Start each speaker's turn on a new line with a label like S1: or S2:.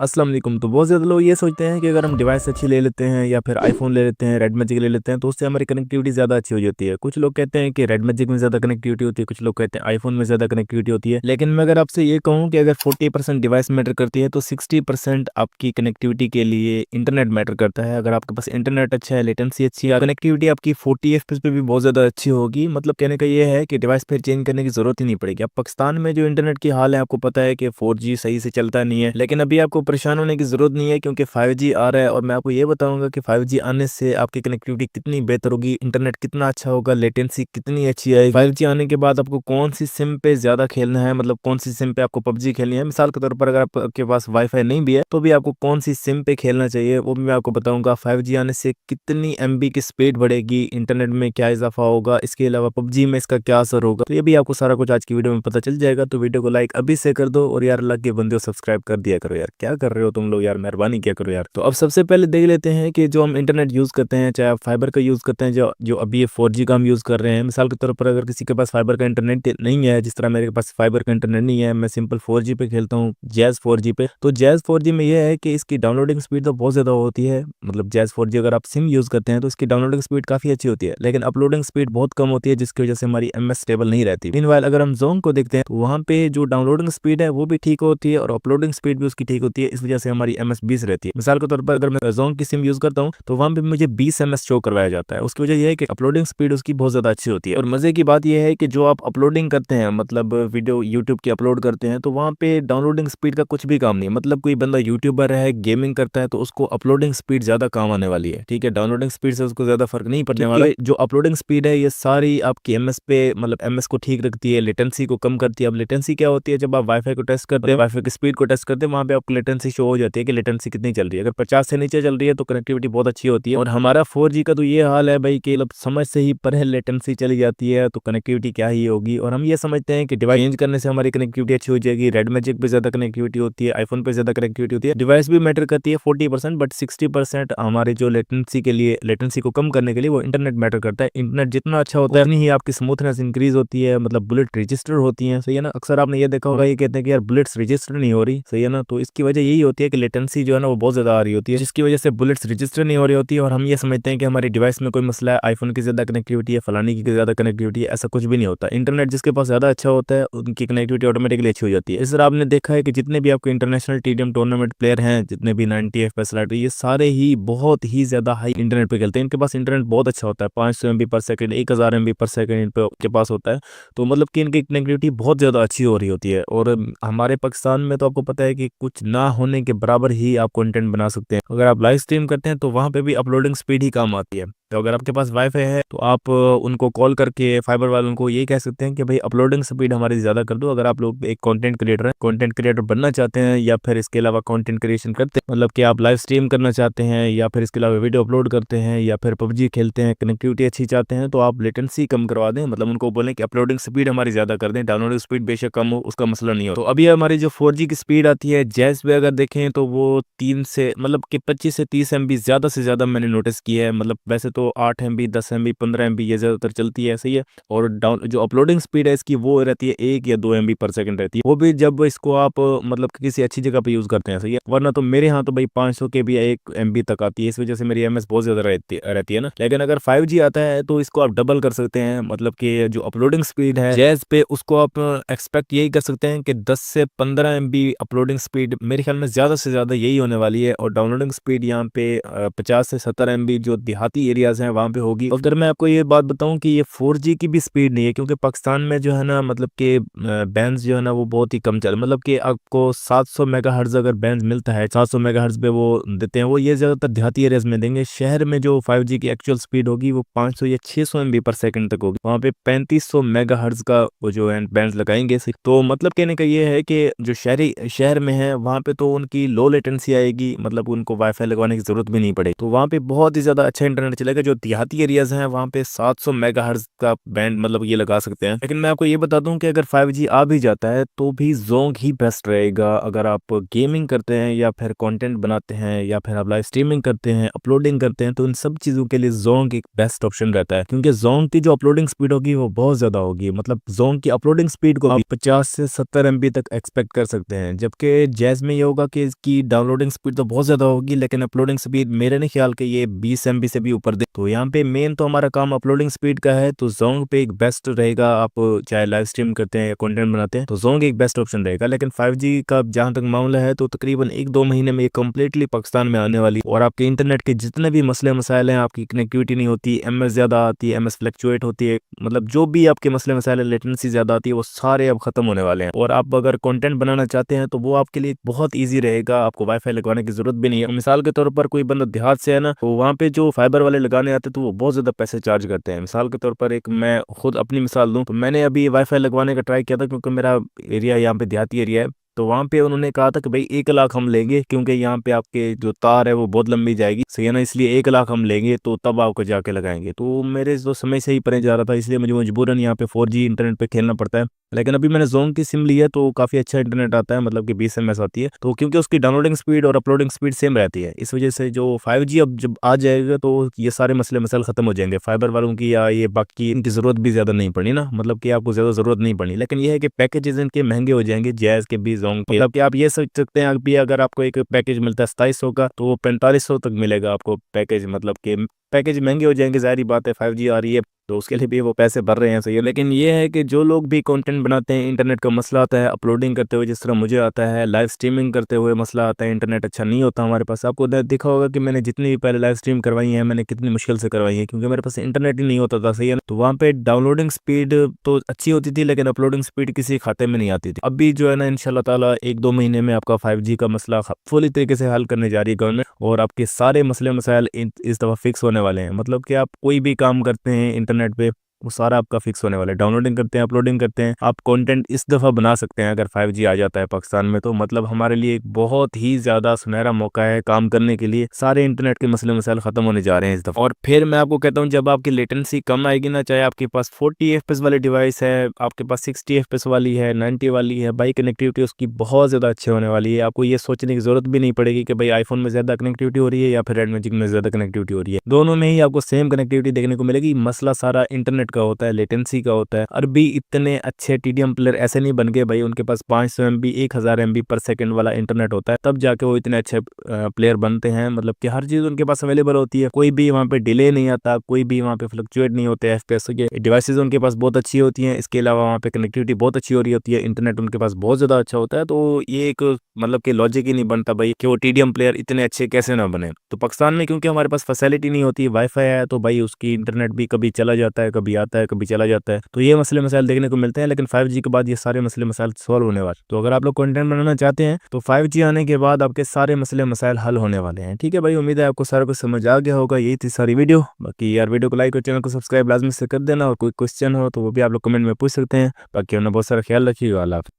S1: अस्सलाम वालेकुम। तो बहुत ज़्यादा लोग ये सोचते हैं कि अगर हम डिवाइस अच्छी ले लेते हैं या फिर आईफ़ोन ले लेते हैं, रेड मैजिक ले लेते हैं तो उससे हमारी कनेक्टिविटी ज़्यादा अच्छी हो जाती है। कुछ लोग कहते हैं कि रेड मैजिक में ज़्यादा कनेक्टिविटी होती है, कुछ लोग कहते हैं आईफ़ोन में ज़्यादा कनेक्टिविटी होती है। लेकिन मैं अगर आपसे ये कहूँ कि अगर 40% डिवाइस मैटर करती है तो 60% आपकी कनेक्टिविटी के लिए इंटरनेट मैटर करता है। अगर आपके पास इंटरनेट अच्छा है, लेटेंसी अच्छी है, कनेक्टिविटी आपकी 40 एफपीएस पे भी बहुत ज़्यादा अच्छी होगी। मतलब कहने का ये है कि डिवाइस फिर चेंज करने की ज़रूरत ही नहीं पड़ेगी। अब पाकिस्तान में जो इंटरनेट की हाल है आपको पता है कि 4G सही से चलता नहीं है, लेकिन अभी आपको परेशान होने की ज़रूरत नहीं है क्योंकि 5G आ रहा है और मैं आपको ये बताऊंगा कि 5G आने से आपकी कनेक्टिविटी कितनी बेहतर होगी, इंटरनेट कितना अच्छा होगा, लेटेंसी कितनी अच्छी आएगी। 5G आने के बाद आपको कौन सी सिम पे ज़्यादा खेलना है, मतलब कौन सी सिम पे आपको पबजी खेलनी है। मिसाल के तौर पर अगर आपके पास वाईफाई नहीं भी है तो भी आपको कौन सी सिम पे खेलना चाहिए वो भी मैं आपको बताऊंगा। 5G आने से कितनी MB की स्पीड बढ़ेगी, इंटरनेट में क्या इजाफा होगा, इसके अलावा पबजी में इसका क्या असर होगा, तो ये भी आपको सारा कुछ आज की वीडियो में पता चल जाएगा। तो वीडियो को लाइक अभी से कर दो और यार अल्लाह के बंदे सब्सक्राइब कर दिया करो यार, क्या कर रहे हो तुम लोग यार, मेहरबानी क्या करो यार। तो अब सबसे पहले देख लेते हैं कि जो हम इंटरनेट यूज़ करते हैं, चाहे आप फाइबर का यूज़ करते हैं, जो जो अभी ये 4G का हम यूज़ कर रहे हैं। मिसाल के तौर पर अगर किसी के पास फाइबर का इंटरनेट नहीं है, जिस तरह मेरे पास फाइबर का इंटरनेट नहीं है, मैं सिंपल 4G पे खेलता हूँ, जैज़ 4G पे। तो जैज़ 4G में ये है कि इसकी डाउनलोडिंग स्पीड तो बहुत ज़्यादा होती है। मतलब जैज़ 4G अगर आप सिम यूज़ करते हैं तो इसकी डाउनलोडिंग स्पीड काफ़ी अच्छी होती है, लेकिन अपलोडिंग स्पीड बहुत कम होती है, जिसकी वजह से हमारी MS स्टेबल नहीं रहती। मीनवाइल अगर हम ज़ोंग को देखते हैं तो वहाँ पे जो डाउनलोडिंग स्पीड है वो भी ठीक होती है और अपलोडिंग स्पीड भी उसकी ठीक होती है, इस वजह से हमारी MS 20 रहती है। मिसाल के तौर पर अगर मैं ज़ोंग की सिम यूज़ करता हूँ तो वहाँ पे मुझे 20 MS शो करवाया जाता है। उसकी वजह यह है कि अपलोडिंग स्पीड उसकी बहुत ज़्यादा अच्छी होती है। और मज़े की बात यह है कि जो आप अपलोडिंग करते हैं, मतलब वीडियो यूट्यूब की अपलोड करते हैं, तो वहाँ पे डाउनलोडिंग स्पीड का कुछ भी काम नहीं है। मतलब कोई बंदा यूट्यूबर है, गेमिंग करता है, तो उसको अपलोडिंग स्पीड ज़्यादा काम आने वाली है, ठीक है। डाउनलोडिंग स्पीड से उसको ज़्यादा फर्क नहीं पड़ने वाला। जो अपलोडिंग स्पीड है ये सारी आपकी MS पे, मतलब MS को ठीक रखती है, लेटेंसी को कम करती है। अब लेटेंसी क्या होती है, जब आप वाईफाई को टेस्ट करते हैं, वाईफाई की स्पीड को टेस्ट करते हैं, वहाँ पे आपको लेटेंसी शो हो जाती है कि लेटेंसी कितनी चल रही है। अगर 50 से नीचे चल रही है तो कनेक्टिविटी बहुत अच्छी होती है। और हमारा 4G का तो ये हाल है भाई कि मतलब समझ से ही परे लेटेंसी चली जाती है, तो कनेक्टिविटी क्या ही होगी। और हम ये समझते हैं कि डिवाइस चेंज करने से हमारी कनेक्टिविटी अच्छी हो जाएगी। रेड मैजिक पे ज्यादा कनेक्टिविटी होती है, आईफोन पे ज्यादा कनेक्टिविटी होती है। डिवाइस भी मैटर करती है 40%, बट 60% हमारे जो लेटेंसी के लिए, लेटेंसी को कम करने के लिए वो इंटरनेट मैटर करता है। इंटरनेट जितना अच्छा होता है उतनी ही आपकी स्मूथनेस इंक्रीज होती है, मतलब बुलेट रजिस्टर होती है, सही है ना। अक्सर आपने ये देखा होगा, ये कहते हैं कि यार बुलेट्स रजिस्टर नहीं हो रही, सही है ना। तो इसकी वजह यही होती है कि लेटेंसी जो है ना वो बहुत ज्यादा आ रही होती है, जिसकी वजह से बुलेट्स रजिस्टर नहीं हो रही होती है। और हम ये समझते हैं कि हमारी डिवाइस में कोई मसला है, आईफोन की ज्यादा कनेक्टिविटी है, फलानी की ज्यादा कनेक्टिविटी है, ऐसा कुछ भी नहीं होता। इंटरनेट जिसके पास ज्यादा अच्छा होता है उनकी कनेक्टिविटी ऑटोमेटिकली अच्छी हो जाती है। इस तरह आपने देखा है कि जितने भी आपके इंटरनेशनल TDM टूर्नामेंट प्लेयर हैं, जितने भी 90 FPS ये सारे ही बहुत ही ज्यादा हाई इंटरनेट पे खेलते हैं। इनके पास इंटरनेट बहुत अच्छा होता है, 500 MB पर सेकंड, 1000 MB पर सेकंड के पास होता है। तो मतलब कि इनकी कनेक्टिविटी बहुत ज़्यादा अच्छी हो रही होती है। और हमारे पाकिस्तान में तो आपको पता है कि कुछ ना होने के बराबर ही आप कंटेंट बना सकते हैं। अगर आप लाइव स्ट्रीम करते हैं तो वहाँ पे भी अपलोडिंग स्पीड ही काम आती है। तो अगर आपके पास वाईफाई है तो आप उनको कॉल करके फाइबर वालों को यही कह सकते हैं कि भाई अपलोडिंग स्पीड हमारी ज़्यादा कर दो। अगर आप लोग एक कंटेंट क्रिएटर हैं, कंटेंट क्रिएटर बनना चाहते हैं, या फिर इसके अलावा कंटेंट क्रिएशन करते हैं, मतलब कि आप लाइव स्ट्रीम करना चाहते हैं, या फिर इसके अलावा वीडियो अपलोड करते हैं, या फिर पबजी खेलते हैं, कनेक्टिविटी अच्छी चाहते हैं, तो आप लेटेंसी कम करवा दें। मतलब उनको बोलें कि अपलोडिंग स्पीड हमारी ज़्यादा कर दें, डाउनलोडिंग स्पीड बेशक कम हो, उसका मसला नहीं हो। तो अभी हमारी जो 4G की स्पीड आती है जैज़ पे अगर देखें तो वो 3 से मतलब कि 25 से 30 MB ज़्यादा से ज़्यादा मैंने नोटिस किया है। मतलब वैसे तो 8 MB, 10 MB, 15 MB ये ज़्यादातर चलती है, सही है। और डाउन जो अपलोडिंग स्पीड है इसकी वो रहती है 1 या 2 MB पर सेकंड रहती है, वो भी जब इसको आप मतलब कि किसी अच्छी जगह पे यूज़ करते हैं, सही है। वरना तो मेरे यहाँ तो भाई 500 KB या 1 MB तक आती है, इस वजह से मेरी MS बहुत ज़्यादा रहती है ना। लेकिन अगर 5G आता है तो इसको आप डबल कर सकते हैं, मतलब कि जो अपलोडिंग स्पीड है जैज़ पे उसको आप एक्सपेक्ट यही कर सकते हैं कि 10 से 15 MB अपलोडिंग स्पीड मेरे ख्याल में ज़्यादा से ज़्यादा यही होने वाली है। और डाउनलोडिंग स्पीड यहाँ पे 50 से 70 MB जो देहाती एरियाज हैं वहाँ पे होगी। अगर मैं आपको ये बात बताऊँ कि ये 4G की भी स्पीड नहीं है, क्योंकि पाकिस्तान में जो है ना, मतलब कि बैंड्स जो है ना वो बहुत ही कम चल, मतलब कि आपको 700 मेगाहर्ट्ज अगर बैंड मिलता है, 700 मेगाहर्ट्ज पे वो देते हैं, वो ये ज़्यादातर देहाती एरियाज में देंगे। शहर में जो 5G की एक्चुअल स्पीड होगी वो 500 या 600 MB पर सेकंड तक होगी, वहाँ पे 3500 मेगाहर्ट्ज का वो जो है बैंड लगाएंगे। तो मतलब कहने का ये है कि जो शहर में है वहाँ पे तो उनकी लो लेटेंसी आएगी, मतलब उनको वाईफाई लगवाने की जरूरत भी नहीं पड़ेगी, तो वहाँ पे बहुत ही ज़्यादा अच्छा इंटरनेट चलेगा। जगह जो देहाती एरियाज हैं वहाँ पे 700 मेगाहर्ट्ज का बैंड मतलब ये लगा सकते हैं। लेकिन मैं आपको ये बता दूं कि अगर 5G आ भी जाता है तो भी जोंग ही बेस्ट रहेगा। अगर आप गेमिंग करते हैं या फिर कंटेंट बनाते हैं या फिर आप लाइव स्ट्रीमिंग करते हैं, अपलोडिंग करते हैं, तो इन सब चीज़ों के लिए जोंग एक बेस्ट ऑप्शन रहता है, क्योंकि जोंग की जो अपलोडिंग स्पीड होगी वो बहुत ज़्यादा होगी। मतलब जोंग की अपलोडिंग स्पीड को आप 50 से 70 MB तक एक्सपेक्ट कर सकते हैं, जबकि जैज में ये होगा कि इसकी डाउनलोडिंग स्पीड तो बहुत ज़्यादा होगी लेकिन अपलोडिंग स्पीड मेरे नहीं ख्याल कि ये 20 MB से भी ऊपर दे। तो यहाँ पे मेन तो हमारा काम अपलोडिंग स्पीड का है, तो जोंग पे एक बेस्ट रहेगा। आप चाहे लाइव स्ट्रीम करते हैं या कंटेंट बनाते हैं तो जोंग एक बेस्ट ऑप्शन रहेगा। लेकिन 5G का जहां तक मामला है तो तकरीबन 1-2 महीने में ये कम्प्लीटली पाकिस्तान में आने वाली, और आपके इंटरनेट के जितने भी मसले मसाइल हैं, आपकी कनेक्टिविटी नहीं होती, MS ज्यादा आती है, MS फ्लक्चुएट होती है, मतलब जो भी आपके मसले मसाइल है, लेटेंसी ज्यादा आती है, वो सारे अब खत्म होने वाले हैं। और आप अगर कंटेंट बनाना चाहते हैं तो वो आपके लिए बहुत ईजी रहेगा, आपको वाईफाई लगवाने की जरूरत भी नहीं है। मिसाल के तौर पर कोई बंदा देहात से है ना, तो वहाँ पे जो फाइबर वाले लगाने आते हैं तो वो बहुत ज्यादा पैसे चार्ज करते हैं। मिसाल के तौर पर एक मैं खुद अपनी मिसाल दूं तो मैंने अभी वाईफाई लगवाने का ट्राई किया था, क्योंकि मेरा एरिया यहाँ पे देहाती एरिया है। तो वहाँ पे उन्होंने कहा था कि भाई 1 लाख हम लेंगे, क्योंकि यहाँ पे आपके जो तार है वो बहुत लंबी जाएगी, सही है ना, इसलिए 1 लाख हम लेंगे तो तब आपको जाके लगाएंगे। तो मेरे जो समय से ही परे जा रहा था, इसलिए मुझे मजबूरन यहाँ पे 4G इंटरनेट पे खेलना पड़ता है। लेकिन अभी मैंने जोंग की सिम ली है तो काफ़ी अच्छा इंटरनेट आता है, मतलब कि 20 MS आती है। तो क्योंकि उसकी डाउनलोडिंग स्पीड और अपलोडिंग स्पीड सेम रहती है, इस वजह से जो 5G अब जब आ जाएगा तो ये सारे मसले मसाइल खत्म हो जाएंगे फाइबर वालों की, या ये बाकी इनकी ज़रूरत भी ज़्यादा नहीं पड़नी ना, मतलब कि आपको ज़्यादा ज़रूरत नहीं पड़नी। लेकिन ये है कि पैकेजेस इनके महंगे हो जाएंगे, जैज़ के भी, जोंग, मतलब कि आप ये सोच सकते हैं अभी अगर आपको एक पैकेज मिलता है 2700 का तो वो 4500 तक मिलेगा आपको पैकेज, मतलब कि पैकेज महंगे हो जाएंगे, जाहिर बात है 5G आ रही है तो उसके लिए भी वो पैसे भर रहे हैं, सही है। लेकिन ये है कि जो लोग भी कंटेंट बनाते हैं, इंटरनेट का मसला आता है अपलोडिंग करते हुए, जिस तरह मुझे आता है, लाइव स्ट्रीमिंग करते हुए मसला आता है, इंटरनेट अच्छा नहीं होता हमारे पास। आपको देखा होगा कि मैंने जितनी भी पहले लाइव स्ट्रीम करवाई है मैंने कितनी मुश्किल से करवाई है, क्योंकि मेरे पास इंटरनेट ही नहीं होता था, सही है। तो वहाँ पे डाउनलोडिंग स्पीड तो अच्छी होती थी लेकिन अपलोडिंग स्पीड किसी खाते में नहीं आती थी। अभी जो है ना, इंशाल्लाह ताला 1-2 महीने में आपका 5G का मसला फुली तरीके से हल करने जा रही है गवर्नमेंट, और आपके सारे मसले मसाइल इस दफ़ा फिक्स होने वाले हैं। मतलब कि आप कोई भी काम करते हैं इंटरनेट पे वो सारा आपका फिक्स होने वाला है। डाउनलोडिंग करते हैं, अपलोडिंग करते हैं, आप कंटेंट इस दफ़ा बना सकते हैं अगर 5G आ जाता है पाकिस्तान में, तो मतलब हमारे लिए एक बहुत ही ज़्यादा सुनहरा मौका है काम करने के लिए। सारे इंटरनेट के मसले मसाइल ख़त्म होने जा रहे हैं इस दफ़ा। और फिर मैं आपको कहता हूँ, जब आपकी लेटेंसी कम आएगी ना, चाहे आपके पास 40 FPS वाली डिवाइस है, आपके पास 60 FPS वाली है, 90 वाली है, भाई कनेक्टिविटी उसकी बहुत ज़्यादा अच्छी होने वाली है। आपको ये सोचने की ज़रूरत भी नहीं पड़ेगी कि भाई आईफोन में ज़्यादा कनेक्टिविटी हो रही है या फिर रेड मैजिक में ज़्यादा कनेक्टिविटी हो रही है, दोनों में ही आपको सेम कनेक्टिविटी देखने को मिलेगी। मसला सारा इंटरनेट का होता है, लेटेंसी का होता है। अरबी इतने अच्छे TDM प्लेयर ऐसे नहीं बन गए भाई, उनके पास 500 MB 1000 MB पर सेकंड वाला इंटरनेट होता है, तब जाके वो इतने अच्छे प्लेयर बनते हैं। मतलब कि हर चीज़ उनके पास अवेलेबल होती है, कोई भी वहाँ पे डिले नहीं आता, कोई भी वहाँ पे फ्लक्चुएट नहीं होते FPS के। डिवाइसेज उनके पास बहुत अच्छी होती हैं, इसके अलावा वहाँ पे कनेक्टिविटी बहुत अच्छी हो रही होती है, इंटरनेट उनके पास बहुत ज़्यादा अच्छा होता है। तो ये एक मतलब कि लॉजिक ही नहीं बनता भाई कि वो TDM प्लेयर इतने अच्छे कैसे ना बने। तो पाकिस्तान में क्योंकि हमारे पास फैसिलिटी नहीं होती, वाईफाई है, तो भाई उसकी इंटरनेट भी कभी चला जाता है, कभी आता है, कभी चला जाता है, तो ये मसले मसाइल देखने को मिलते हैं। लेकिन 5G के बाद ये सारे मसले मसाइल सॉल्व होने वाले। तो अगर आप लोग कंटेंट बनाना चाहते हैं तो 5G आने के बाद आपके सारे मसले मसाइल हल होने वाले हैं। ठीक है भाई, उम्मीद है आपको सारा कुछ समझ आ गया होगा। यही थी सारी वीडियो। बाकी यार वीडियो को लाइक और चैनल को सब्सक्राइब लाजमी से कर देना, और कोई क्वेश्चन हो तो वो भी आप लोग कमेंट में पूछ सकते हैं। बाकी उन्हें बहुत सारा ख्याल रखिएगा। अल्लाह हाफ़िज़।